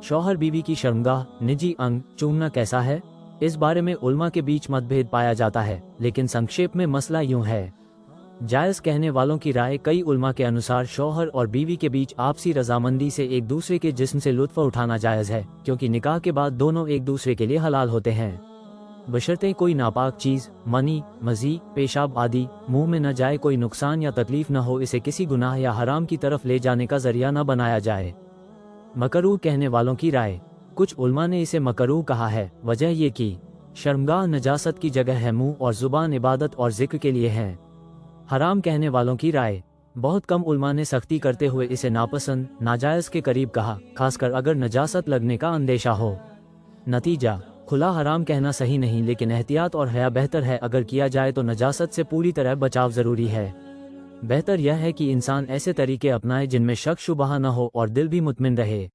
शौहर बीवी की शर्मगाह निजी अंग चूमना कैसा है? इस बारे में उल्मा के बीच मतभेद पाया जाता है, लेकिन संक्षेप में मसला यूं है। जायज़ कहने वालों की राय कई उल्मा के अनुसार शौहर और बीवी के बीच आपसी रजामंदी से एक दूसरे के जिस्म से लुत्फ़ उठाना जायज़ है, क्योंकि निकाह के बाद दोनों एक दूसरे के लिए हलाल होते हैं, बशर्ते कोई नापाक चीज़ मनी, मज़ी, पेशाब आदि मुंह में न जाए, कोई नुकसान या तकलीफ न हो, इसे किसी गुनाह या हराम की तरफ ले जाने का जरिया न बनाया जाए। मकरूह कहने वालों की राय, कुछ उल्मा ने इसे मकरूह कहा है, वजह ये कि शर्मगाह नजासत की जगह है, मुंह और ज़ुबान इबादत और जिक्र के लिए हैं। हराम कहने वालों की राय, बहुत कम उल्मा ने सख्ती करते हुए इसे नापसंद नाजायज़ के करीब कहा, खासकर अगर नजासत लगने का अंदेशा हो। नतीजा, खुला हराम कहना सही नहीं, लेकिन एहतियात और हया बेहतर है। अगर किया जाए तो नजासत से पूरी तरह बचाव ज़रूरी है। बेहतर यह है कि इंसान ऐसे तरीके अपनाए जिनमें शक शुबहा न हो और दिल भी मुतमिन रहे।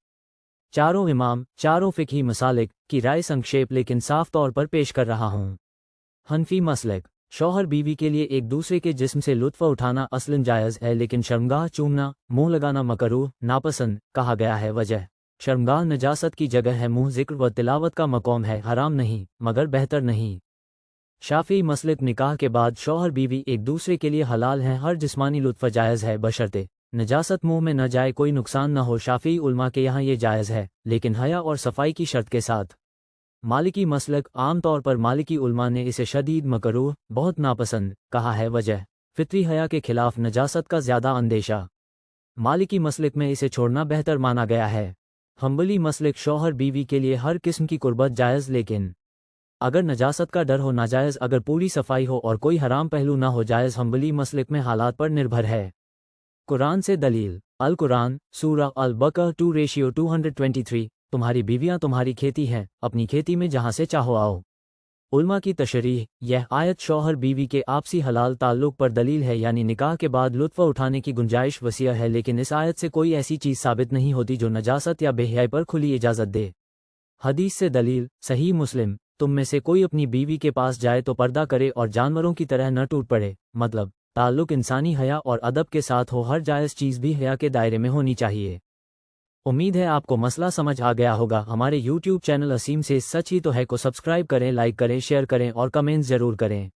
चारों इमाम, चारों फ़िक़ही मसालिक की राय संक्षेप लेकिन साफ तौर पर पेश कर रहा हूँ। हनफी मसलक, शौहर बीवी के लिए एक दूसरे के जिस्म से लुत्फ़ उठाना असलन जायज़ है, लेकिन शर्मगाह चूमना, मुंह लगाना मकरूह नापसंद कहा गया है। वजह, शर्मगाह नजासत की जगह है, मुंह जिक्र व तिलावत का मकाम है, हराम नहीं मगर बेहतर नहीं। शाफ़ी मसलक, निकाह के बाद शौहर बीवी एक दूसरे के लिए हलाल हैं, हर जिस्मानी लुत्फ़ जायज़ है बशर्ते नजासत मुंह में न जाए, कोई नुकसान न हो। शाफ़ी उल्मा के यहाँ ये जायज़ है, लेकिन हया और सफाई की शर्त के साथ। मालिकी मसलक, आम तौर पर मालिकी उल्मा ने इसे शदीद मकरूह बहुत नापसंद कहा है। वजह, फितरी हया के खिलाफ नजासत का ज़्यादा अंदेशा। मालिकी मसलक में इसे छोड़ना बेहतर माना गया है। हम्बली मसलक, शौहर बीवी के लिए हर किस्म की कुर्बत जायज़, लेकिन अगर नजासत का डर हो नाजायज़, अगर पूरी सफाई हो और कोई हराम पहलू ना हो जायज़। हम्बली मसलक में हालात पर निर्भर है। कुरान से दलील, अल कुरान सूरा अल बकरा 2:223, तुम्हारी बीवियां तुम्हारी खेती हैं, अपनी खेती में जहां से चाहो आओ। उल्मा की तशरीह, यह आयत शौहर बीवी के आपसी हलाल ताल्लुक़ पर दलील है, यानी निकाह के बाद लुत्फ़ उठाने की गुंजाइश वसीअ है, लेकिन इस आयत से कोई ऐसी चीज़ साबित नहीं होती जो नजासत या बेहयाई पर खुली इजाज़त दे। हदीस से दलील, सही मुस्लिम, तुम में से कोई अपनी बीवी के पास जाए तो पर्दा करे और जानवरों की तरह न टूट पड़े, मतलब ताल्लुक़ इंसानी हया और अदब के साथ हो, हर जायज़ चीज़ भी हया के दायरे में होनी चाहिए। उम्मीद है आपको मसला समझ आ गया होगा। हमारे YouTube चैनल असीम से सच ही तो है को सब्सक्राइब करें, लाइक करें, शेयर करें और कमेंट्स ज़रूर करें।